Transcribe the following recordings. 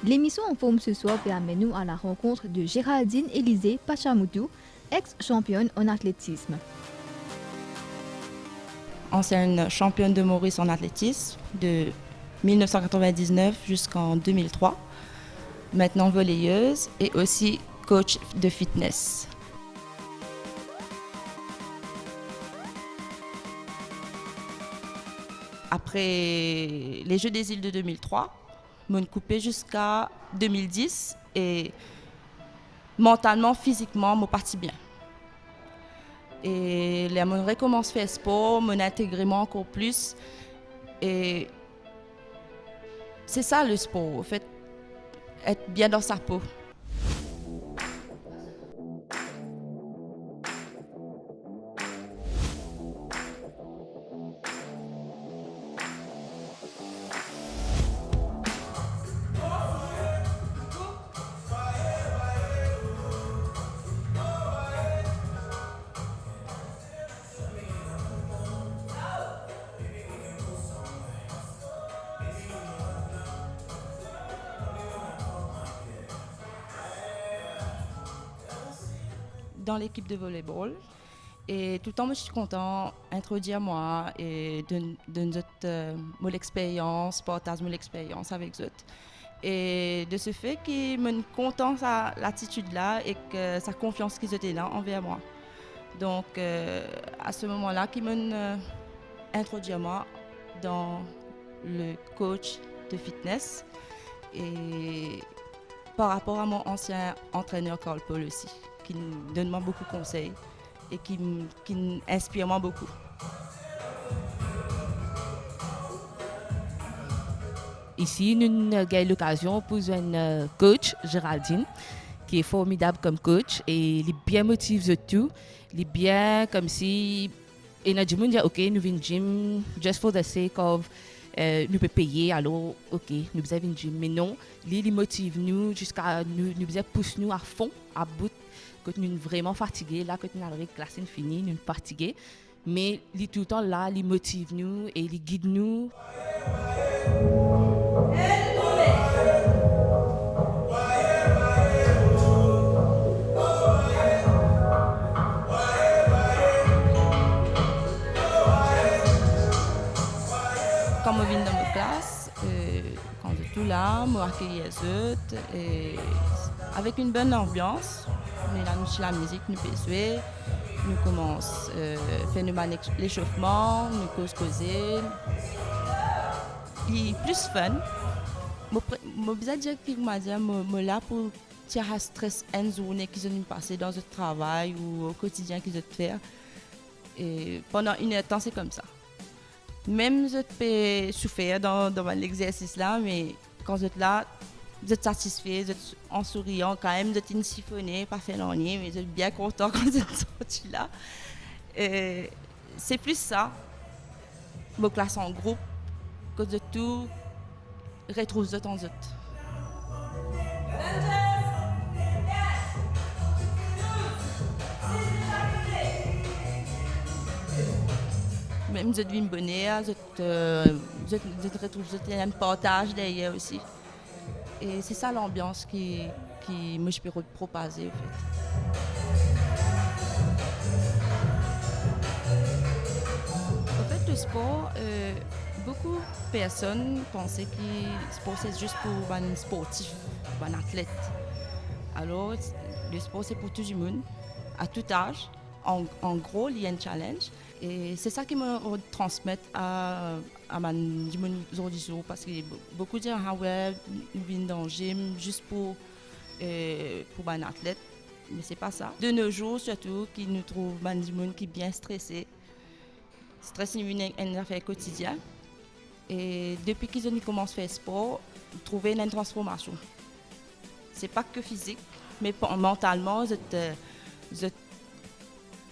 L'émission En forme ce soir permet nous à la rencontre de Géraldine Élisée Pachamoutou, ex-championne en athlétisme. Ancienne championne de Maurice en athlétisme de 1999 jusqu'en 2003. Maintenant volleyeuse et aussi coach de fitness. Après les Jeux des îles de 2003, m'ont coupé jusqu'à 2010 et mentalement, physiquement, m'ont parti bien. Et là, m'ont recommence à faire sport, m'ont intégré encore plus. Et c'est ça le sport, en fait, être bien dans sa peau. Dans l'équipe de volleyball. Et tout le temps, moi, je suis content d'introduire moi et de mon expérience, partager mon expérience avec eux. Et de ce fait, qu'ils me content sa l'attitude-là et que sa confiance qu'ils étaient là envers moi. Donc, à ce moment-là, qu'ils m'ont introduit moi dans le coach de fitness et par rapport à mon ancien entraîneur Carl Paul aussi, qui me donne beaucoup de conseils et qui m'inspire beaucoup. Ici, nous avons eu l'occasion pour un coach, Géraldine, qui est formidable comme coach et il est bien motivé de tout. Il est bien comme si... Et nous avons dit, OK, nous venons au gym just for the sake of... nous pouvons payer, alors OK, nous avons un gym. Mais non, il motive nous jusqu'à... Nous pousse nous à fond, à bout. Quand nous sommes vraiment fatigués, là, quand nous avons la classe finie, nous sommes fatigués. Mais il est tout le temps là, il motive nous et il guide nous. Quand je viens dans ma classe, quand je suis tout là, je m'accueille les autres, et avec une bonne ambiance. La musique, nous faisons, nous commençons à faire l'échauffement, nous causer. Il est plus fun. Je besoin dire que je suis là pour tirer le stress une journée qu'ils ont passé dans le travail ou au quotidien qu'ils ont fait. Et pendant une heure de temps, c'est comme ça. Même je peux souffrir dans l'exercice là, mais quand vous êtes là, vous êtes satisfait, vous êtes en souriant quand même, vous êtes une siphonnée, pas fait l'ennui, mais vous êtes bien content quand vous êtes sorti là. Et c'est plus ça, vos classes en groupe, que de tout retrouve de temps en temps. Même vous êtes une bonne vous retrouvez un partage derrière aussi. Et c'est ça l'ambiance qui moi je peux proposer en fait. En fait le sport, beaucoup de personnes pensaient que le sport c'est juste pour un sportif, pour un athlète. Alors le sport c'est pour tout le monde, à tout âge. En gros, il y a un challenge. Et c'est ça qui me transmet à mon aujourd'hui parce que beaucoup disent ah ouais, nous venons dans le gym juste pour un athlète, mais c'est pas ça. De nos jours surtout, qui nous trouve des gens qui bien stressé. Stress c'est une affaire quotidienne. Et depuis qu'ils ont commencé à faire sport, trouver une transformation. C'est pas que physique, mais mentalement,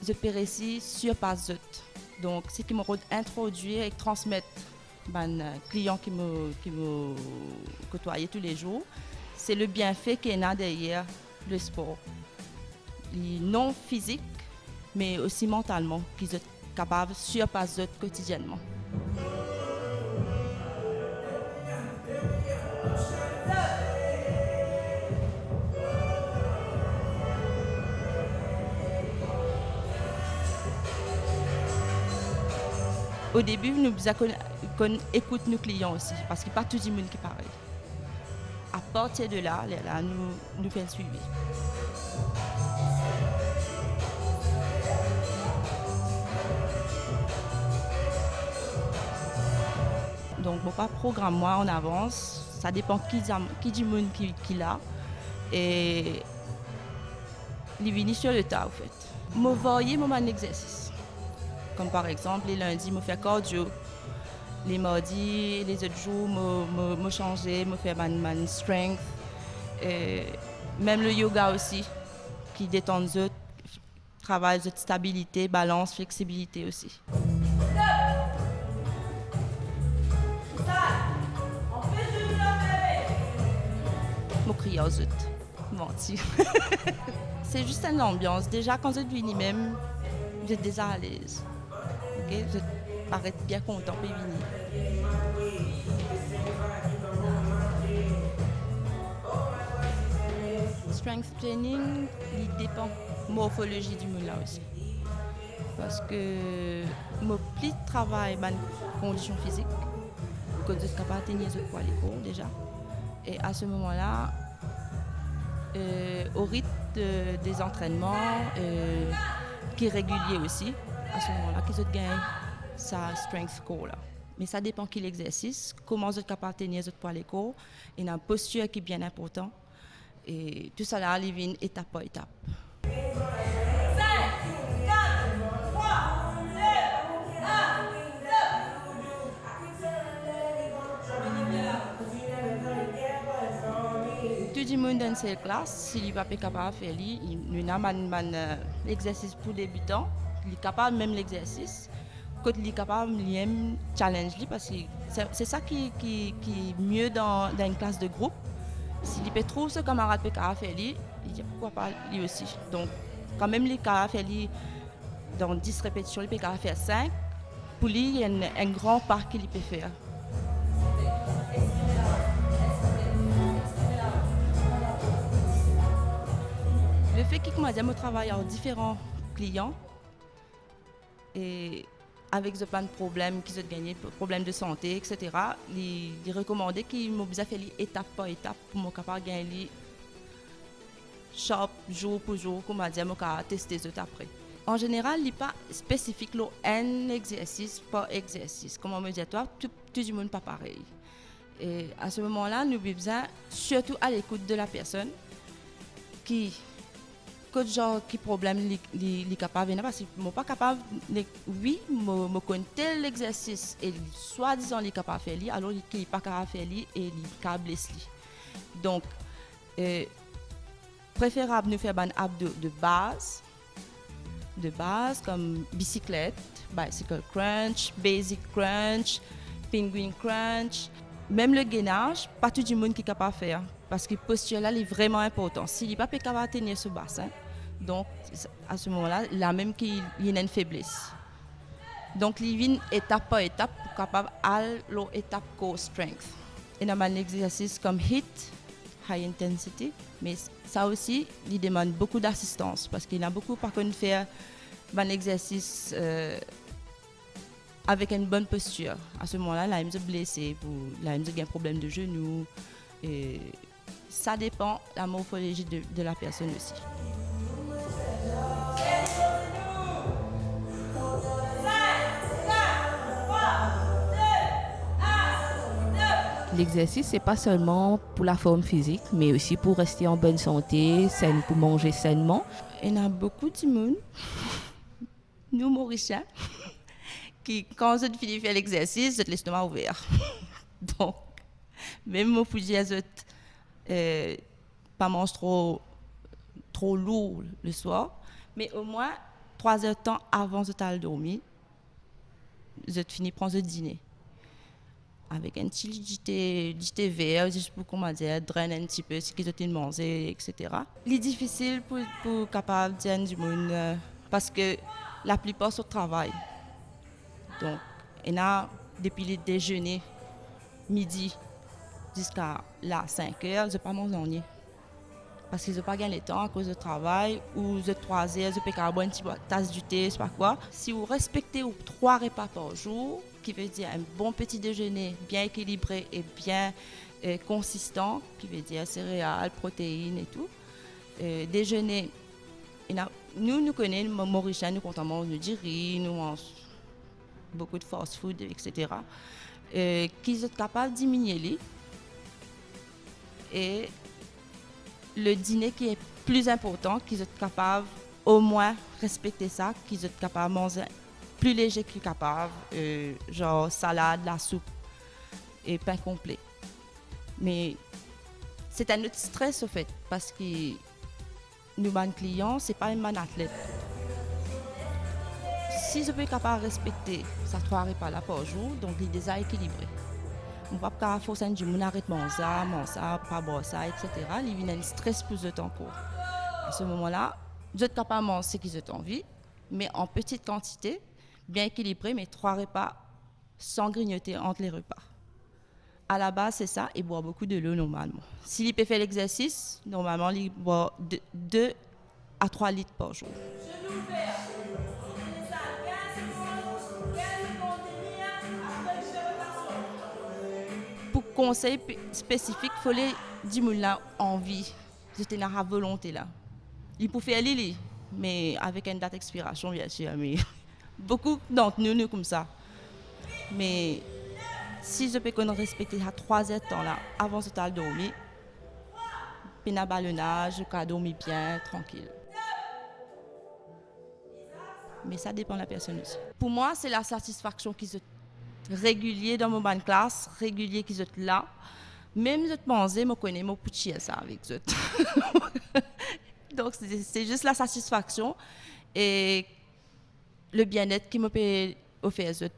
je peux réussir sur pas autre. Donc, c'est qui me introduire et transmettre aux clients qui me côtoient tous les jours, c'est le bienfait qu'il y a derrière le sport. Non physique, mais aussi mentalement, qu'ils sont capables de surpasser quotidiennement. Au début, nous qu'on écoute nos clients aussi, parce qu'il n'y a pas tout le monde qui est pareil. À partir de là, nous faisons le suivi. Donc, bon, pas programme moi en avance, ça dépend qui du monde qui l'a. Et il vient sur le tas, en fait. Je varie mon exercice. Comme par exemple, les lundis, je fais cardio. Les mardis, les autres jours, je change, je fais ma strength. Et même le yoga aussi, qui détend les autres, travaille de stabilité, balance, flexibilité aussi. Je crie aux autres, mentir. C'est juste une ambiance. Déjà, quand je viens même, vous êtes déjà à l'aise. Okay? Vous paraît bien content de venir. Strength training, il dépend de la morphologie du monde là aussi. Parce que mon plus de travail dans les conditions physiques, que je suis capable de tenir les poids les cours déjà. Et à ce moment-là, au rythme des entraînements qui est régulier aussi, à ce moment-là, qu'ils gagnent sa strength core là. Mais ça dépend de l'exercice, comment vous êtes capable de tenir les poids les cours, et une posture qui est bien importante. Et tout ça là, il vient étape par étape. Tout le monde dans cette classe, s'il n'est pas capable de faire, il a un exercice pour débutants, il est capable même l'exercice. Quand il est capable, il aime challenge parce que c'est ça qui est mieux dans une classe de groupe. S'il peut trouver ce camarade qui a fait, il dit pourquoi pas lui aussi. Donc, quand même, les cas fait dans 10 répétitions, il peut faire 5. Pour lui, il y a un grand pas qu'il peut faire. Le fait qu'il commence à travailler avec différents clients et avec ce plein de problèmes qu'ils ont gagné, problèmes de santé, etc., il recommandait qu'il m'a besoin de faire étape par étape pour me capable gagner chaque jour pour jour, comme je vais tester les autres après. En général, il n'est pas spécifique, un exercice par exercice. Comme on me dit, toi, tout le monde n'est pas pareil. Et à ce moment-là, nous avons besoin, surtout à l'écoute de la personne, qui problème est capable de parce que je ne suis pas capable, oui, je connais tel exercice et soi-disant il est capable de faire, alors il n'est pas capable de faire et il est capable de faire. Donc, préférable de faire un abdos de base comme bicyclette, bicycle crunch, basic crunch, penguin crunch. Même le gainage, pas tout le monde qui est capable de faire. Parce que la posture là est vraiment important. S'il n'est pas capable de tenir ce bassin, donc à ce moment-là, il a même qu'il y a une faiblesse. Donc, il vient étape par étape pour capable aller à l'étape core strength. Il y a un exercice comme HIIT, high intensity, mais ça aussi, il demande beaucoup d'assistance parce qu'il y a beaucoup par contre faire un exercice avec une bonne posture. À ce moment-là, il a blessé, il a un problème de genou. Et ça dépend de la morphologie de la personne aussi. L'exercice, c'est pas seulement pour la forme physique, mais aussi pour rester en bonne santé, pour manger sainement. Il y a beaucoup de monde, nous Mauriciens, qui, quand vous finissez de faire l'exercice, vous avez l'estomac ouvert. Donc, même moi, pour dire pas manger trop lourd le soir, mais au moins 3 heures de temps avant de dormir, vous finissez de prendre le dîner. Avec un petit thé vert, juste pour drainer un petit peu ce qu'ils ont mangé, etc. Il est difficile pour capable de dire du monde parce que la plupart sont au travail. Donc, il y a depuis le déjeuner, midi, jusqu'à là, 5 heures, je n'ai pas mangé. parce qu'ils n'ont pas gagné le temps à cause du travail, ou vous êtes 3 heures, vous pouvez boire une petite tasse du thé, je sais pas quoi. Si vous respectez 3 repas par jour, qui veut dire un bon petit déjeuner bien équilibré et bien consistant, qui veut dire céréales, protéines et tout. Déjeuner, nous connaissons, Mauriciens, nous comptons du riz, nous mangeons beaucoup de fast-food, etc. Qu'ils sont capables de diminuer les. Et le dîner qui est plus important, qu'ils sont capables au moins respecter ça, qu'ils sont capables de manger plus léger qu'ils sont capables, genre salade, la soupe et pain complet. Mais c'est un autre stress au fait, parce que nous, les clients, ce n'est pas un athlète. Si je suis capable de respecter ça 3 repas là par jour, donc il est déjà équilibré. On ne va pas forcer un jour, on arrête de manger ça, pas boire ça, etc. Il y a un stress plus de temps pour. À ce moment-là, vous êtes capable de manger ce qu'ils ont envie, mais en petite quantité, bien équilibré, mais 3 repas sans grignoter entre les repas. À la base, c'est ça, et boire beaucoup de l'eau normalement. S'il peut faire l'exercice, normalement, il boit 2 à 3 litres par jour. Pour conseils spécifiques, il faut les dire envie. J'étais dans la volonté là. Il peut faire les, mais avec une date d'expiration, bien sûr. Mais beaucoup d'entre nous, comme ça. Mais si je peux respecter à 3 heures de temps là, avant de dormir, puis na ballonnage, je peux dormir bien, tranquille. Mais ça dépend de la personne aussi. Pour moi, c'est la satisfaction qu'ils sont réguliers dans mon ban de classe, réguliers qu'ils sont là. Même je manger, je connais mon petit ça avec eux. Donc c'est juste la satisfaction et le bien-être qui me peut offrir aux autres.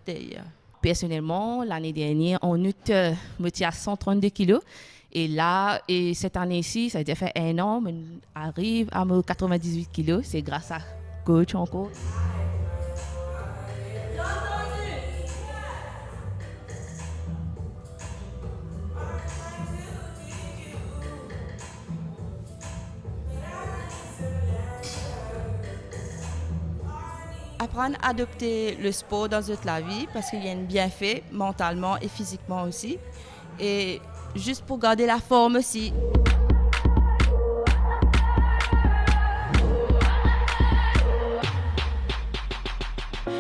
Personnellement, l'année dernière, en août, je suis à 132 kilos. Et là, cette année-ci, ça a été fait 1 an, je arrive à 98 kilos. C'est grâce à coach encore. Apprendre à adopter le sport dans toute la vie parce qu'il y a un bienfait mentalement et physiquement aussi. Et juste pour garder la forme aussi.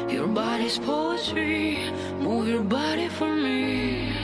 Your body's poetry, move your body for me.